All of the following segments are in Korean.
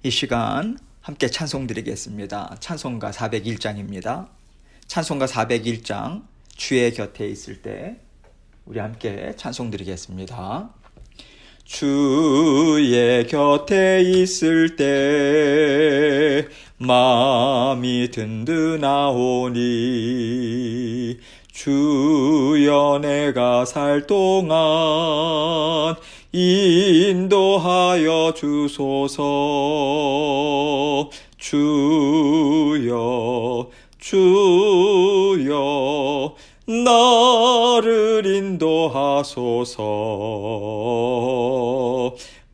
이 시간 함께 찬송 드리겠습니다. 찬송가 401장입니다. 찬송가 401장 주의 곁에 있을 때 우리 함께 찬송 드리겠습니다. 주의 곁에 있을 때 마음이 든든하오니 주여 내가 살 동안 인도하여 주소서. 주여 나를 인도하소서.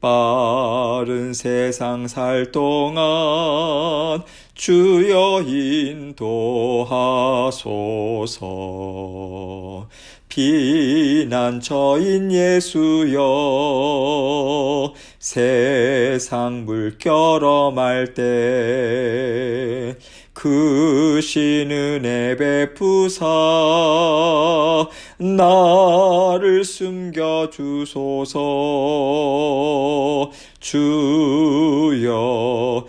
빠른 세상 살 동안 주여 인도하소서. 피난처인 예수여 세상 물결엄할 때 크신 은혜 베푸사 나를 숨겨주소서. 주여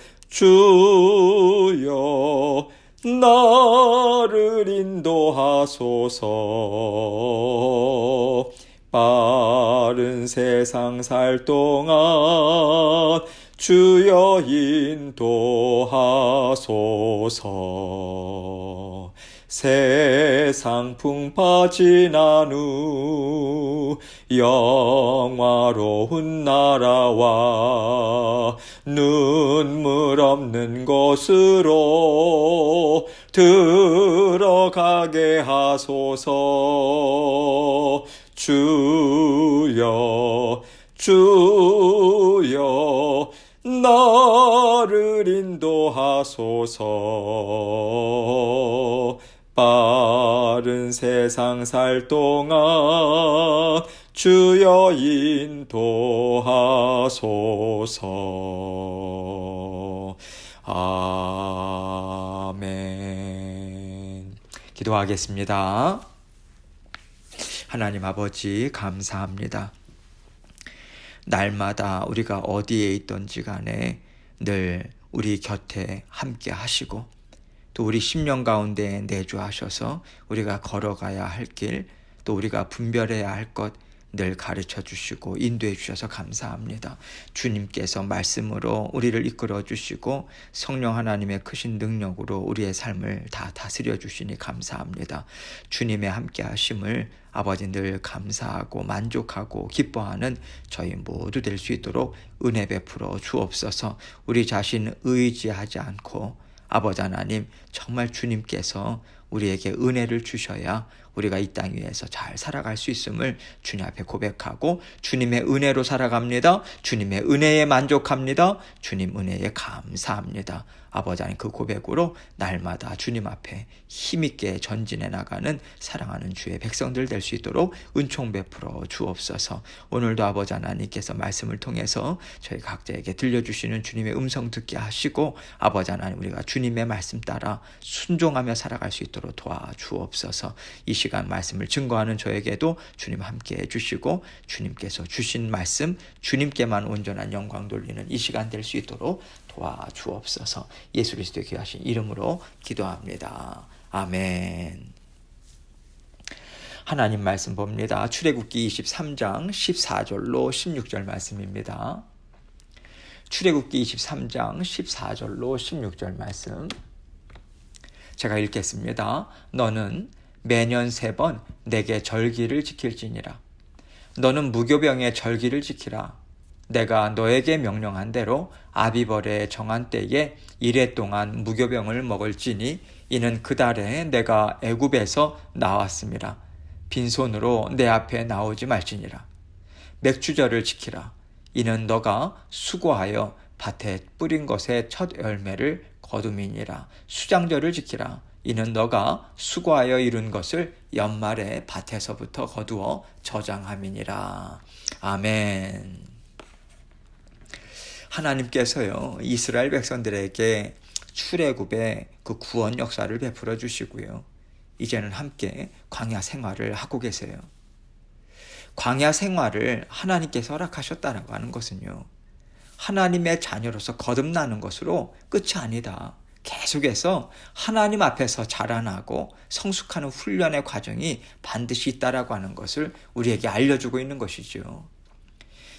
나를 인도하소서. 빠른 세상 살 동안 주여 인도하소서. 세상 풍파 지난 후 영화로운 나라와 눈물 없는 곳으로 들어가게 하소서. 주여 나를 인도하소서. 빠른 세상 살 동안 주여 인도하소서. 아멘. 기도하겠습니다. 하나님 아버지 감사합니다. 날마다 우리가 어디에 있든지 간에 늘 우리 곁에 함께 하시고 또 우리 심령 가운데 내주하셔서 우리가 걸어가야 할 길, 또 우리가 분별해야 할 것 늘 가르쳐 주시고 인도해 주셔서 감사합니다. 주님께서 말씀으로 우리를 이끌어 주시고 성령 하나님의 크신 능력으로 우리의 삶을 다 다스려 주시니 감사합니다. 주님의 함께 하심을 아버지 늘 감사하고 만족하고 기뻐하는 저희 모두 될 수 있도록 은혜 베풀어 주옵소서. 우리 자신 의지하지 않고 아버지 하나님 정말 주님께서 우리에게 은혜를 주셔야 우리가 이 땅 위에서 잘 살아갈 수 있음을 주님 앞에 고백하고 주님의 은혜로 살아갑니다. 주님의 은혜에 만족합니다. 주님 은혜에 감사합니다. 아버지 하나님 그 고백으로 날마다 주님 앞에 힘있게 전진해 나가는 사랑하는 주의 백성들 될 수 있도록 은총 베풀어 주옵소서. 오늘도 아버지 하나님께서 말씀을 통해서 저희 각자에게 들려주시는 주님의 음성 듣게 하시고 아버지 하나님 우리가 주님의 말씀 따라 순종하며 살아갈 수 있도록 도와주옵소서. 이 시간 말씀을 증거하는 저에게도 주님 함께 해주시고 주님께서 주신 말씀 주님께만 온전한 영광 돌리는 이 시간 될 수 있도록 도와주옵소서. 예수 그리스도의 귀하신 이름으로 기도합니다. 아멘. 하나님 말씀 봅니다. 출애굽기 23장 14절로 16절 말씀입니다. 출애굽기 23장 14절로 16절 말씀 제가 읽겠습니다. 너는 매년 3번 내게 절기를 지킬지니라. 너는 무교병의 절기를 지키라. 내가 너에게 명령한 대로 아비벌에 정한 때에 1해 동안 무교병을 먹을지니 이는 그 달에 내가 애굽에서 나왔음이라. 빈손으로 내 앞에 나오지 말지니라. 맥주절을 지키라. 이는 너가 수고하여 밭에 뿌린 것의 첫 열매를 거둠이니라. 수장절을 지키라. 이는 너가 수고하여 이룬 것을 연말에 밭에서부터 거두어 저장함이니라. 아멘. 하나님께서요 이스라엘 백성들에게 출애굽의 그 구원 역사를 베풀어 주시고요. 이제는 함께 광야 생활을 하고 계세요. 광야 생활을 하나님께서 허락하셨다라고 하는 것은요. 하나님의 자녀로서 거듭나는 것으로 끝이 아니다. 계속해서 하나님 앞에서 자라나고 성숙하는 훈련의 과정이 반드시 있다라고 하는 것을 우리에게 알려주고 있는 것이죠.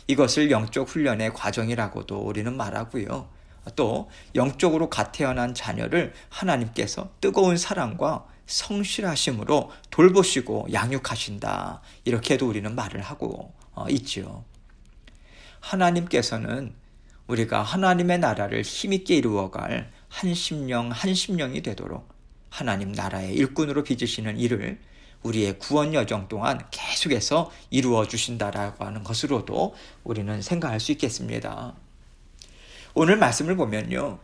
이것을 영적 훈련의 과정이라고도 우리는 말하고요. 또 영적으로 갓 태어난 자녀를 하나님께서 뜨거운 사랑과 성실하심으로 돌보시고 양육하신다. 이렇게도 우리는 말을 하고 있지요. 하나님께서는 우리가 하나님의 나라를 힘있게 이루어갈 한 심령이 되도록 하나님 나라의 일꾼으로 빚으시는 일을 우리의 구원 여정 동안 계속해서 이루어 주신다라고 하는 것으로도 우리는 생각할 수 있겠습니다. 오늘 말씀을 보면요,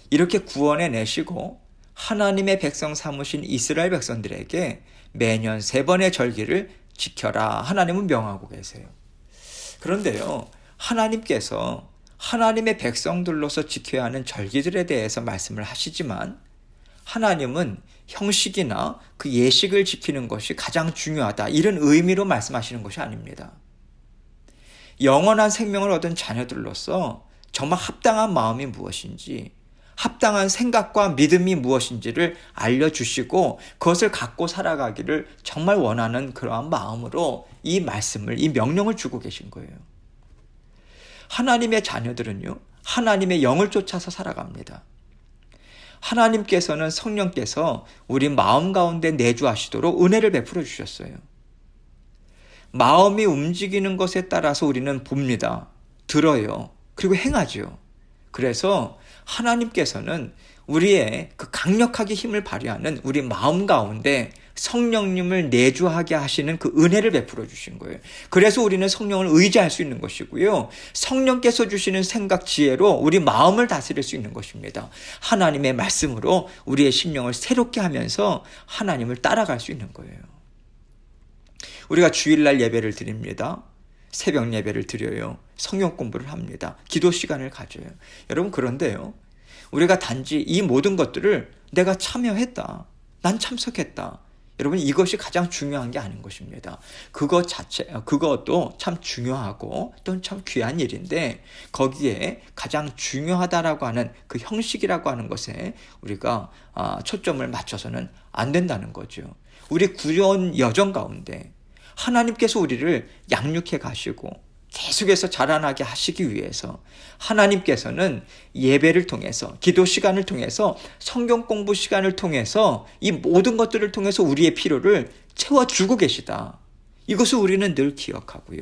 이렇게 구원해 내시고 하나님의 백성 삼으신 이스라엘 백성들에게 매년 3번의 절기를 지켜라 하나님은 명하고 계세요. 그런데요, 하나님께서 하나님의 백성들로서 지켜야 하는 절기들에 대해서 말씀을 하시지만 하나님은 형식이나 그 예식을 지키는 것이 가장 중요하다, 이런 의미로 말씀하시는 것이 아닙니다. 영원한 생명을 얻은 자녀들로서 정말 합당한 마음이 무엇인지, 합당한 생각과 믿음이 무엇인지를 알려주시고 그것을 갖고 살아가기를 정말 원하는 그러한 마음으로 이 말씀을, 이 명령을 주고 계신 거예요. 하나님의 자녀들은요, 하나님의 영을 쫓아서 살아갑니다. 하나님께서는 성령께서 우리 마음 가운데 내주하시도록 은혜를 베풀어 주셨어요. 마음이 움직이는 것에 따라서 우리는 봅니다. 들어요. 그리고 행하죠. 그래서 하나님께서는 우리의 그 강력하게 힘을 발휘하는 우리 마음 가운데 성령님을 내주하게 하시는 그 은혜를 베풀어 주신 거예요. 그래서 우리는 성령을 의지할 수 있는 것이고요. 성령께서 주시는 생각 지혜로 우리 마음을 다스릴 수 있는 것입니다. 하나님의 말씀으로 우리의 심령을 새롭게 하면서 하나님을 따라갈 수 있는 거예요. 우리가 주일날 예배를 드립니다. 새벽 예배를 드려요. 성경 공부를 합니다. 기도 시간을 가져요. 여러분, 그런데요, 우리가 단지 이 모든 것들을 내가 참여했다, 난 참석했다, 여러분, 이것이 가장 중요한 게 아닌 것입니다. 그것도 참 중요하고 또 참 귀한 일인데 거기에 가장 중요하다라고 하는 그 형식이라고 하는 것에 우리가 초점을 맞춰서는 안 된다는 거죠. 우리 구원 여정 가운데 하나님께서 우리를 양육해 가시고 계속해서 자라나게 하시기 위해서 하나님께서는 예배를 통해서, 기도 시간을 통해서, 성경 공부 시간을 통해서 이 모든 것들을 통해서 우리의 필요를 채워주고 계시다. 이것을 우리는 늘 기억하고요.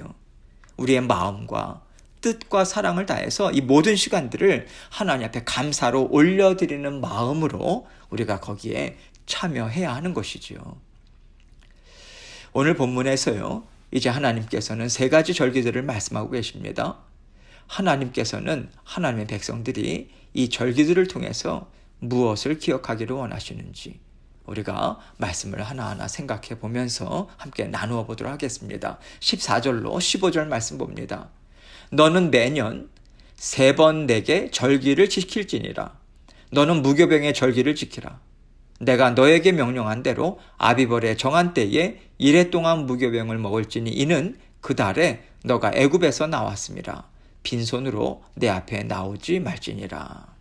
우리의 마음과 뜻과 사랑을 다해서 이 모든 시간들을 하나님 앞에 감사로 올려드리는 마음으로 우리가 거기에 참여해야 하는 것이지요. 오늘 본문에서요, 이제 하나님께서는 3가지 절기들을 말씀하고 계십니다. 하나님께서는 하나님의 백성들이 이 절기들을 통해서 무엇을 기억하기를 원하시는지 우리가 말씀을 하나하나 생각해 보면서 함께 나누어 보도록 하겠습니다. 14절로 15절 말씀 봅니다. 너는 매년 3번 내게 절기를 지킬지니라. 너는 무교병의 절기를 지키라. 내가 너에게 명령한 대로 아비벌의 정한 때에 1해 동안 무교병을 먹을지니 이는 그 달에 너가 애굽에서 나왔음이라. 빈손으로 내 앞에 나오지 말지니라.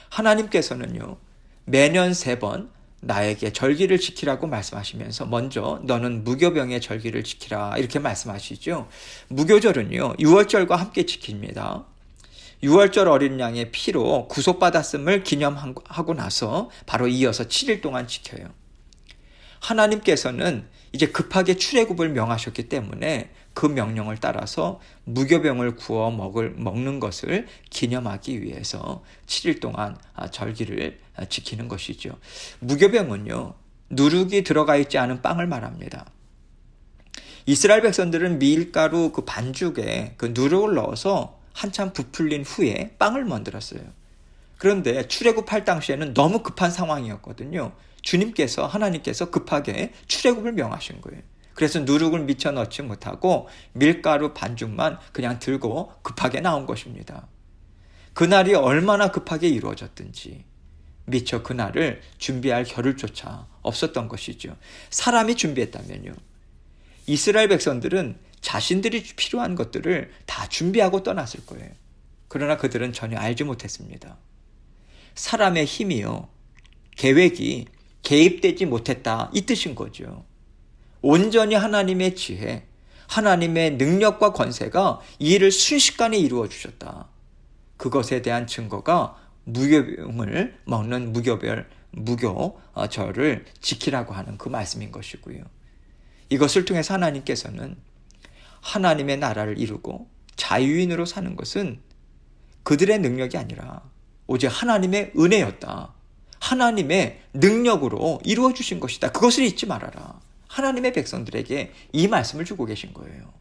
하나님께서는요, 매년 3번 나에게 절기를 지키라고 말씀하시면서 먼저 너는 무교병의 절기를 지키라 이렇게 말씀하시죠. 무교절은요, 유월절과 함께 지킵니다. 유월절 어린 양의 피로 구속받았음을 기념하고 나서 바로 이어서 7일 동안 지켜요. 하나님께서는 이제 급하게 출애굽을 명하셨기 때문에 그 명령을 따라서 무교병을 구워 먹는 것을 기념하기 위해서 7일 동안 절기를 지키는 것이죠. 무교병은요, 누룩이 들어가 있지 않은 빵을 말합니다. 이스라엘 백성들은 밀가루 그 반죽에 그 누룩을 넣어서 한참 부풀린 후에 빵을 만들었어요. 그런데 출애굽할 당시에는 너무 급한 상황이었거든요. 하나님께서 급하게 출애굽을 명하신 거예요. 그래서 누룩을 미쳐 넣지 못하고 밀가루 반죽만 그냥 들고 급하게 나온 것입니다. 그날이 얼마나 급하게 이루어졌든지 미처 그날을 준비할 겨를조차 없었던 것이죠. 사람이 준비했다면요, 이스라엘 백성들은 자신들이 필요한 것들을 다 준비하고 떠났을 거예요. 그러나 그들은 전혀 알지 못했습니다. 사람의 힘이요, 계획이 개입되지 못했다, 이 뜻인 거죠. 온전히 하나님의 지혜, 하나님의 능력과 권세가 이 일을 순식간에 이루어 주셨다. 그것에 대한 증거가 무교병을 먹는 무교절을 지키라고 하는 그 말씀인 것이고요. 이것을 통해서 하나님께서는 하나님의 나라를 이루고 자유인으로 사는 것은 그들의 능력이 아니라 오직 하나님의 은혜였다. 하나님의 능력으로 이루어 주신 것이다. 그것을 잊지 말아라. 하나님의 백성들에게 이 말씀을 주고 계신 거예요.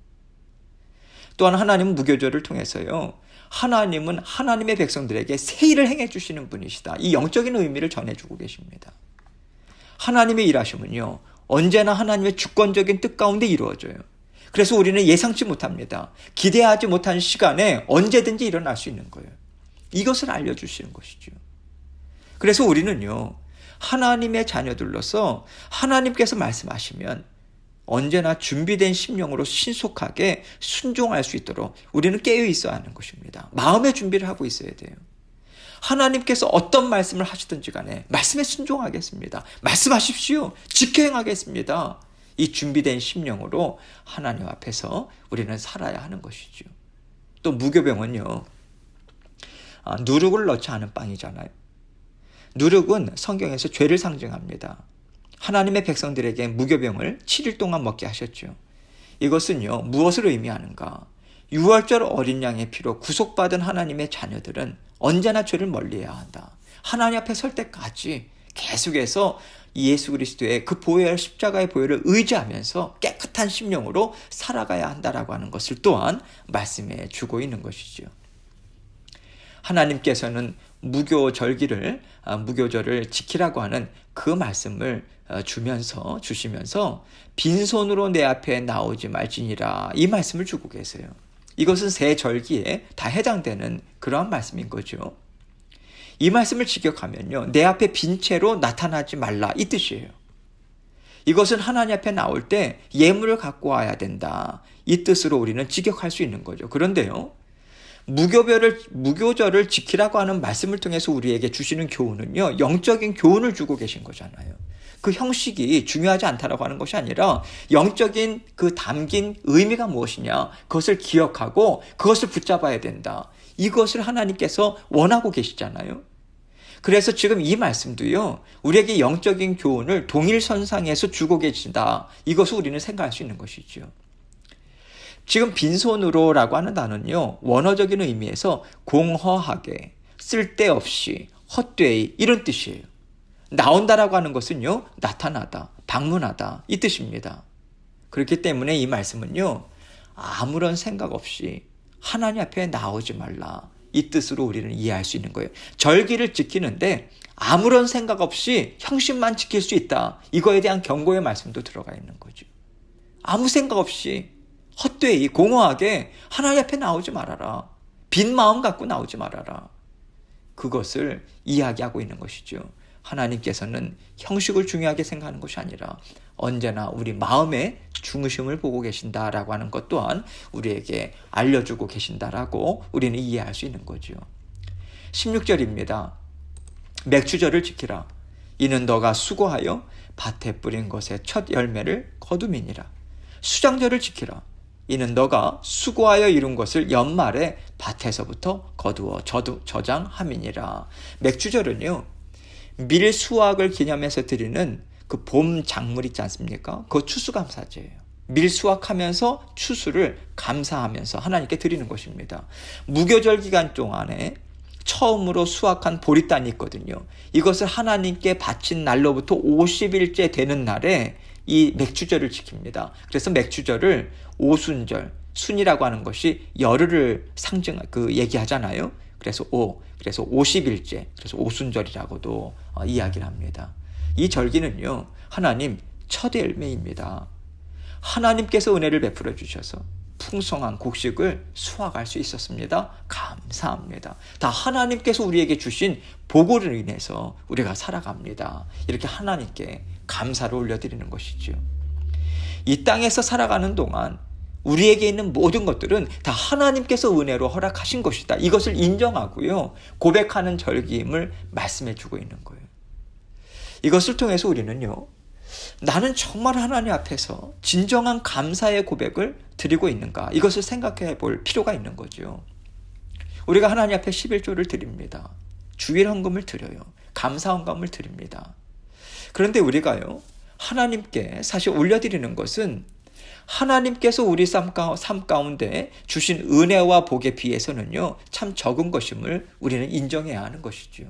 또한 하나님은 무교절을 통해서요, 하나님은 하나님의 백성들에게 새 일을 행해 주시는 분이시다. 이 영적인 의미를 전해주고 계십니다. 하나님의 일하심은요, 언제나 하나님의 주권적인 뜻 가운데 이루어져요. 그래서 우리는 예상치 못합니다. 기대하지 못한 시간에 언제든지 일어날 수 있는 거예요. 이것을 알려주시는 것이죠. 그래서 우리는요, 하나님의 자녀들로서 하나님께서 말씀하시면 언제나 준비된 심령으로 신속하게 순종할 수 있도록 우리는 깨어 있어야 하는 것입니다. 마음의 준비를 하고 있어야 돼요. 하나님께서 어떤 말씀을 하시든지 간에 말씀에 순종하겠습니다. 말씀하십시오. 지켜 행하겠습니다. 이 준비된 심령으로 하나님 앞에서 우리는 살아야 하는 것이죠. 또 무교병은요, 누룩을 넣지 않은 빵이잖아요. 누룩은 성경에서 죄를 상징합니다. 하나님의 백성들에게 무교병을 7일 동안 먹게 하셨죠. 이것은요, 무엇을 의미하는가? 6월절 어린 양의 피로 구속받은 하나님의 자녀들은 언제나 죄를 멀리해야 한다. 하나님 앞에 설 때까지 계속해서 예수 그리스도의 그 보혈, 십자가의 보혈을 의지하면서 깨끗한 심령으로 살아가야 한다라고 하는 것을 또한 말씀해 주고 있는 것이죠. 하나님께서는 무교절을 지키라고 하는 그 말씀을 주시면서 빈손으로 내 앞에 나오지 말지니라, 이 말씀을 주고 계세요. 이것은 새 절기에 다 해당되는 그러한 말씀인 거죠. 이 말씀을 직역하면요, 내 앞에 빈 채로 나타나지 말라, 이 뜻이에요. 이것은 하나님 앞에 나올 때 예물을 갖고 와야 된다, 이 뜻으로 우리는 직역할 수 있는 거죠. 그런데요, 무교절을 지키라고 하는 말씀을 통해서 우리에게 주시는 교훈은요, 영적인 교훈을 주고 계신 거잖아요. 그 형식이 중요하지 않다라고 하는 것이 아니라 영적인 그 담긴 의미가 무엇이냐, 그것을 기억하고 그것을 붙잡아야 된다. 이것을 하나님께서 원하고 계시잖아요. 그래서 지금 이 말씀도요, 우리에게 영적인 교훈을 동일선상에서 주고 계신다. 이것을 우리는 생각할 수 있는 것이죠. 지금 빈손으로라고 하는 단어는요, 원어적인 의미에서 공허하게, 쓸데없이, 헛되이, 이런 뜻이에요. 나온다라고 하는 것은요, 나타나다, 방문하다, 이 뜻입니다. 그렇기 때문에 이 말씀은요, 아무런 생각 없이 하나님 앞에 나오지 말라, 이 뜻으로 우리는 이해할 수 있는 거예요. 절기를 지키는데 아무런 생각 없이 형식만 지킬 수 있다, 이거에 대한 경고의 말씀도 들어가 있는 거죠. 아무 생각 없이 헛되이 공허하게 하나님 앞에 나오지 말아라. 빈 마음 갖고 나오지 말아라. 그것을 이야기하고 있는 것이죠. 하나님께서는 형식을 중요하게 생각하는 것이 아니라 언제나 우리 마음의 중심을 보고 계신다라고 하는 것 또한 우리에게 알려주고 계신다라고 우리는 이해할 수 있는 거죠. 16절입니다. 맥주절을 지키라. 이는 너가 수고하여 밭에 뿌린 것의 첫 열매를 거둠이니라. 수장절을 지키라. 이는 너가 수고하여 이룬 것을 연말에 밭에서부터 거두어 저장함이니라. 맥주절은요, 밀 수확을 기념해서 드리는 그 봄 작물 있지 않습니까? 그거 추수감사제예요. 밀 수확하면서 추수를 감사하면서 하나님께 드리는 것입니다. 무교절 기간 동안에 처음으로 수확한 보리단이 있거든요. 이것을 하나님께 바친 날로부터 50일째 되는 날에 이 맥주절을 지킵니다. 그래서 맥주절을 오순절, 순이라고 하는 것이 열흘을 얘기하잖아요. 그래서 50일째, 그래서 오순절이라고도 이야기를 합니다. 이 절기는요, 하나님 첫 열매입니다. 하나님께서 은혜를 베풀어 주셔서 풍성한 곡식을 수확할 수 있었습니다. 감사합니다. 다 하나님께서 우리에게 주신 복으로 인해서 우리가 살아갑니다. 이렇게 하나님께 감사를 올려드리는 것이죠. 이 땅에서 살아가는 동안 우리에게 있는 모든 것들은 다 하나님께서 은혜로 허락하신 것이다. 이것을 인정하고요. 고백하는 절기임을 말씀해 주고 있는 거예요. 이것을 통해서 우리는요. 나는 정말 하나님 앞에서 진정한 감사의 고백을 드리고 있는가? 이것을 생각해 볼 필요가 있는 거죠. 우리가 하나님 앞에 11조를 드립니다. 주일 헌금을 드려요. 감사 헌금을 드립니다. 그런데 우리가요. 하나님께 사실 올려드리는 것은 하나님께서 우리 삶 가운데 주신 은혜와 복에 비해서는요. 참 적은 것임을 우리는 인정해야 하는 것이죠.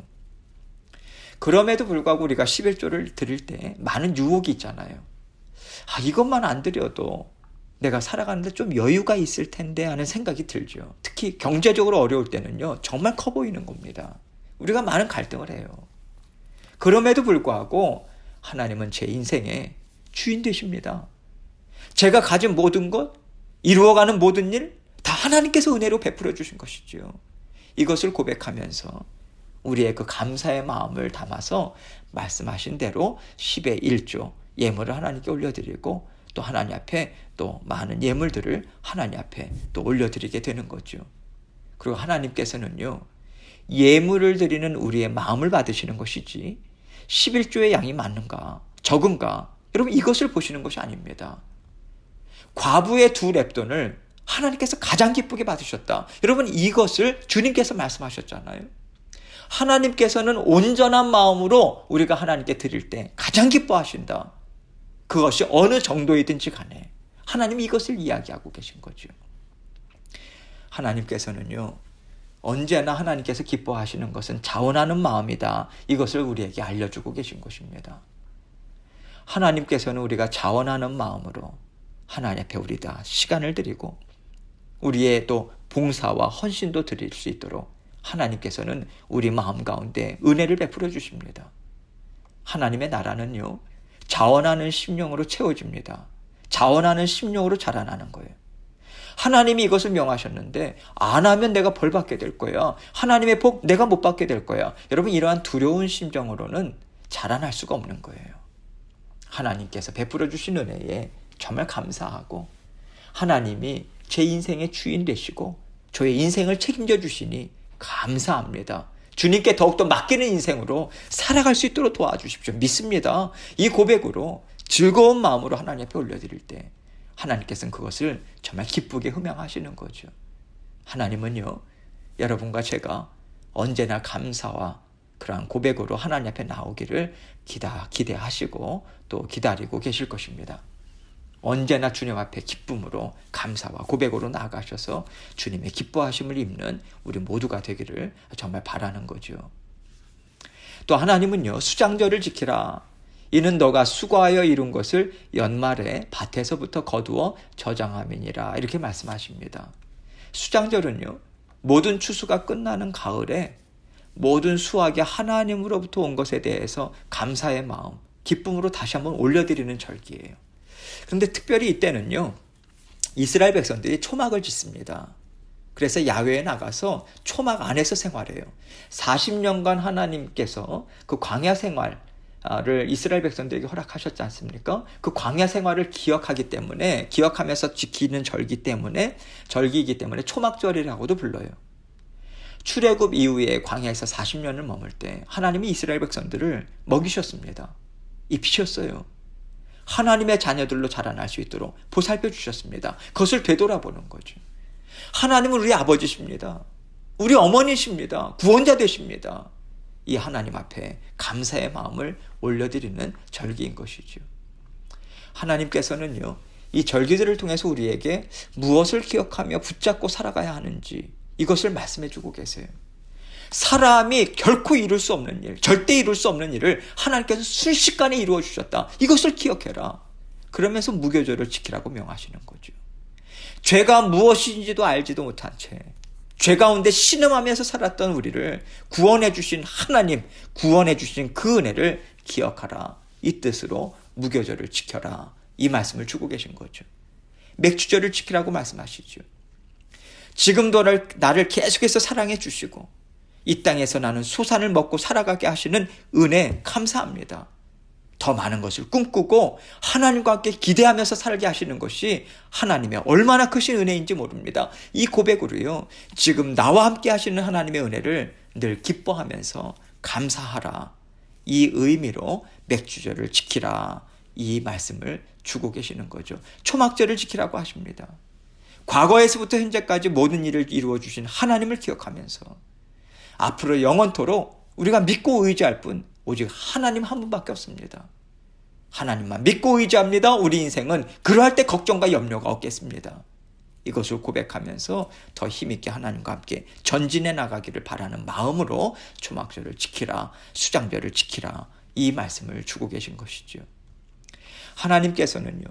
그럼에도 불구하고 우리가 11조를 드릴 때 많은 유혹이 있잖아요. 이것만 안 드려도 내가 살아가는데 좀 여유가 있을 텐데 하는 생각이 들죠. 특히 경제적으로 어려울 때는요. 정말 커 보이는 겁니다. 우리가 많은 갈등을 해요. 그럼에도 불구하고 하나님은 제 인생의 주인 되십니다. 제가 가진 모든 것, 이루어가는 모든 일 다 하나님께서 은혜로 베풀어 주신 것이죠. 이것을 고백하면서 우리의 그 감사의 마음을 담아서 말씀하신 대로 10의 1조 예물을 하나님께 올려드리고 또 하나님 앞에 또 많은 예물들을 하나님 앞에 또 올려드리게 되는 거죠. 그리고 하나님께서는요. 예물을 드리는 우리의 마음을 받으시는 것이지 11조의 양이 많은가 적은가 여러분 이것을 보시는 것이 아닙니다. 과부의 2렙돈을 하나님께서 가장 기쁘게 받으셨다. 여러분 이것을 주님께서 말씀하셨잖아요. 하나님께서는 온전한 마음으로 우리가 하나님께 드릴 때 가장 기뻐하신다. 그것이 어느 정도이든지 간에 하나님이 이것을 이야기하고 계신 거죠. 하나님께서는요. 언제나 하나님께서 기뻐하시는 것은 자원하는 마음이다. 이것을 우리에게 알려주고 계신 것입니다. 하나님께서는 우리가 자원하는 마음으로 하나님 앞에 우리 다 시간을 드리고 우리의 또 봉사와 헌신도 드릴 수 있도록 하나님께서는 우리 마음 가운데 은혜를 베풀어 주십니다. 하나님의 나라는요. 자원하는 심령으로 채워집니다. 자원하는 심령으로 자라나는 거예요. 하나님이 이것을 명하셨는데 안 하면 내가 벌 받게 될 거야. 하나님의 복 내가 못 받게 될 거야. 여러분 이러한 두려운 심정으로는 자라날 수가 없는 거예요. 하나님께서 베풀어 주신 은혜에 정말 감사하고 하나님이 제 인생의 주인 되시고 저의 인생을 책임져 주시니 감사합니다. 주님께 더욱더 맡기는 인생으로 살아갈 수 있도록 도와주십시오. 믿습니다. 이 고백으로 즐거운 마음으로 하나님 앞에 올려드릴 때 하나님께서는 그것을 정말 기쁘게 흠양하시는 거죠. 하나님은요. 여러분과 제가 언제나 감사와 그러한 고백으로 하나님 앞에 나오기를 기대하시고 또 기다리고 계실 것입니다. 언제나 주님 앞에 기쁨으로 감사와 고백으로 나아가셔서 주님의 기뻐하심을 입는 우리 모두가 되기를 정말 바라는 거죠. 또 하나님은요. 수장절을 지키라. 이는 너가 수고하여 이룬 것을 연말에 밭에서부터 거두어 저장함이니라. 이렇게 말씀하십니다. 수장절은요. 모든 추수가 끝나는 가을에 모든 수확이 하나님으로부터 온 것에 대해서 감사의 마음, 기쁨으로 다시 한번 올려드리는 절기예요. 그런데 특별히 이때는요. 이스라엘 백성들이 초막을 짓습니다. 그래서 야외에 나가서 초막 안에서 생활해요. 40년간 하나님께서 그 광야 생활을 이스라엘 백성들에게 허락하셨지 않습니까? 그 광야 생활을 기억하면서 지키는 절기이기 때문에 초막절이라고도 불러요. 출애굽 이후에 광야에서 40년을 머물 때 하나님이 이스라엘 백성들을 먹이셨습니다. 입히셨어요. 하나님의 자녀들로 자라날 수 있도록 보살펴 주셨습니다. 그것을 되돌아보는 거죠. 하나님은 우리 아버지십니다. 우리 어머니십니다. 구원자 되십니다. 이 하나님 앞에 감사의 마음을 올려드리는 절기인 것이죠. 하나님께서는요. 이 절기들을 통해서 우리에게 무엇을 기억하며 붙잡고 살아가야 하는지 이것을 말씀해 주고 계세요. 사람이 결코 이룰 수 없는 일, 절대 이룰 수 없는 일을 하나님께서 순식간에 이루어 주셨다. 이것을 기억해라. 그러면서 무교절을 지키라고 명하시는 거죠. 죄가 무엇인지도 알지도 못한 채 죄 가운데 신음하면서 살았던 우리를 구원해 주신 하나님, 구원해 주신 그 은혜를 기억하라. 이 뜻으로 무교절을 지켜라. 이 말씀을 주고 계신 거죠. 맥주절을 지키라고 말씀하시죠. 지금도 나를 계속해서 사랑해 주시고 이 땅에서 나는 소산을 먹고 살아가게 하시는 은혜 감사합니다. 더 많은 것을 꿈꾸고 하나님과 함께 기대하면서 살게 하시는 것이 하나님의 얼마나 크신 은혜인지 모릅니다. 이 고백으로요, 지금 나와 함께 하시는 하나님의 은혜를 늘 기뻐하면서 감사하라, 이 의미로 맥주절을 지키라, 이 말씀을 주고 계시는 거죠. 초막절을 지키라고 하십니다. 과거에서부터 현재까지 모든 일을 이루어 주신 하나님을 기억하면서 앞으로 영원토록 우리가 믿고 의지할 분 오직 하나님 한 분밖에 없습니다. 하나님만 믿고 의지합니다. 우리 인생은 그러할 때 걱정과 염려가 없겠습니다. 이것을 고백하면서 더 힘있게 하나님과 함께 전진해 나가기를 바라는 마음으로 초막절을 지키라, 수장절을 지키라, 이 말씀을 주고 계신 것이죠. 하나님께서는요,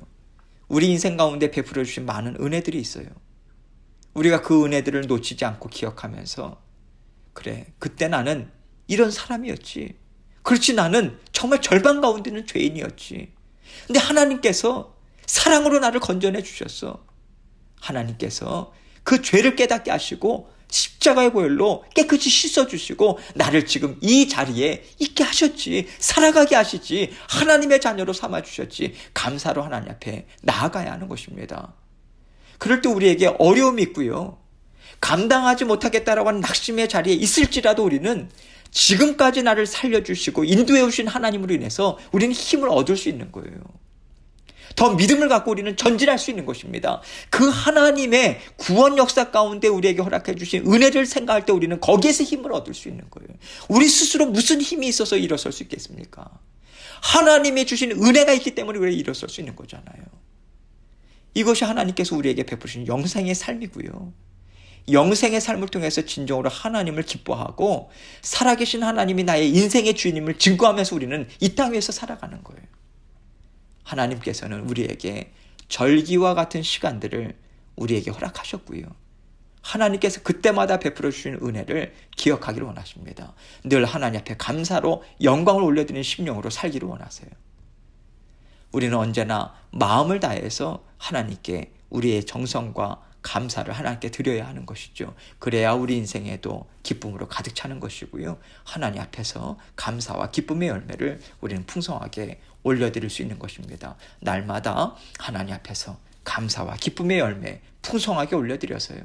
우리 인생 가운데 베풀어 주신 많은 은혜들이 있어요. 우리가 그 은혜들을 놓치지 않고 기억하면서, 그래, 그때 나는 이런 사람이었지. 그렇지, 나는 정말 절반 가운데는 죄인이었지. 근데 하나님께서 사랑으로 나를 건져내 주셨어. 하나님께서 그 죄를 깨닫게 하시고 십자가의 보혈로 깨끗이 씻어주시고 나를 지금 이 자리에 있게 하셨지. 살아가게 하시지. 하나님의 자녀로 삼아주셨지. 감사로 하나님 앞에 나아가야 하는 것입니다. 그럴 때 우리에게 어려움이 있고요, 감당하지 못하겠다라고 하는 낙심의 자리에 있을지라도 우리는 지금까지 나를 살려주시고 인도해 오신 하나님으로 인해서 우리는 힘을 얻을 수 있는 거예요. 더 믿음을 갖고 우리는 전진할 수 있는 것입니다. 그 하나님의 구원 역사 가운데 우리에게 허락해 주신 은혜를 생각할 때 우리는 거기에서 힘을 얻을 수 있는 거예요. 우리 스스로 무슨 힘이 있어서 일어설 수 있겠습니까? 하나님이 주신 은혜가 있기 때문에 우리가 일어설 수 있는 거잖아요. 이것이 하나님께서 우리에게 베푸신 영생의 삶이고요, 영생의 삶을 통해서 진정으로 하나님을 기뻐하고 살아계신 하나님이 나의 인생의 주인임을 증거하면서 우리는 이 땅 위에서 살아가는 거예요. 하나님께서는 우리에게 절기와 같은 시간들을 우리에게 허락하셨고요, 하나님께서 그때마다 베풀어 주신 은혜를 기억하기를 원하십니다. 늘 하나님 앞에 감사로 영광을 올려드리는 심령으로 살기를 원하세요. 우리는 언제나 마음을 다해서 하나님께 우리의 정성과 감사를 하나님께 드려야 하는 것이죠. 그래야 우리 인생에도 기쁨으로 가득 차는 것이고요, 하나님 앞에서 감사와 기쁨의 열매를 우리는 풍성하게 올려드릴 수 있는 것입니다. 날마다 하나님 앞에서 감사와 기쁨의 열매 풍성하게 올려드려서요,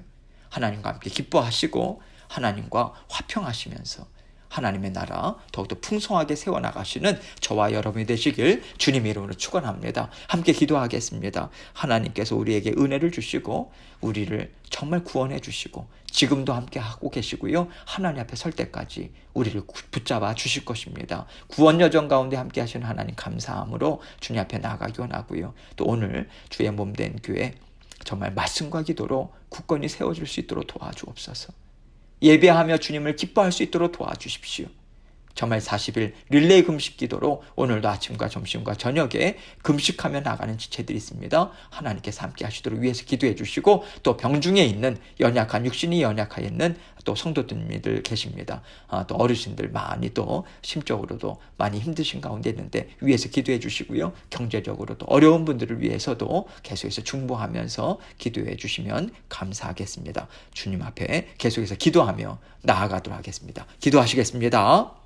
하나님과 함께 기뻐하시고 하나님과 화평하시면서 하나님의 나라 더욱더 풍성하게 세워나가시는 저와 여러분이 되시길 주님의 이름으로 축원합니다. 함께 기도하겠습니다. 하나님께서 우리에게 은혜를 주시고 우리를 정말 구원해 주시고 지금도 함께 하고 계시고요, 하나님 앞에 설 때까지 우리를 붙잡아 주실 것입니다. 구원 여정 가운데 함께 하시는 하나님 감사함으로 주님 앞에 나아가기 원하고요, 또 오늘 주의 몸된 교회 정말 말씀과 기도로 굳건히 세워질 수 있도록 도와주옵소서. 예배하며 주님을 기뻐할 수 있도록 도와주십시오. 정말 40일 릴레이 금식 기도로 오늘도 아침과 점심과 저녁에 금식하며 나가는 지체들이 있습니다. 하나님께서 함께 하시도록 위해서 기도해 주시고, 또 병중에 있는 연약한, 육신이 연약하여 있는 또 성도님들 계십니다. 또 어르신들 많이 또 심적으로도 많이 힘드신 가운데 있는데 위해서 기도해 주시고요, 경제적으로도 어려운 분들을 위해서도 계속해서 중보하면서 기도해 주시면 감사하겠습니다. 주님 앞에 계속해서 기도하며 나아가도록 하겠습니다. 기도하시겠습니다.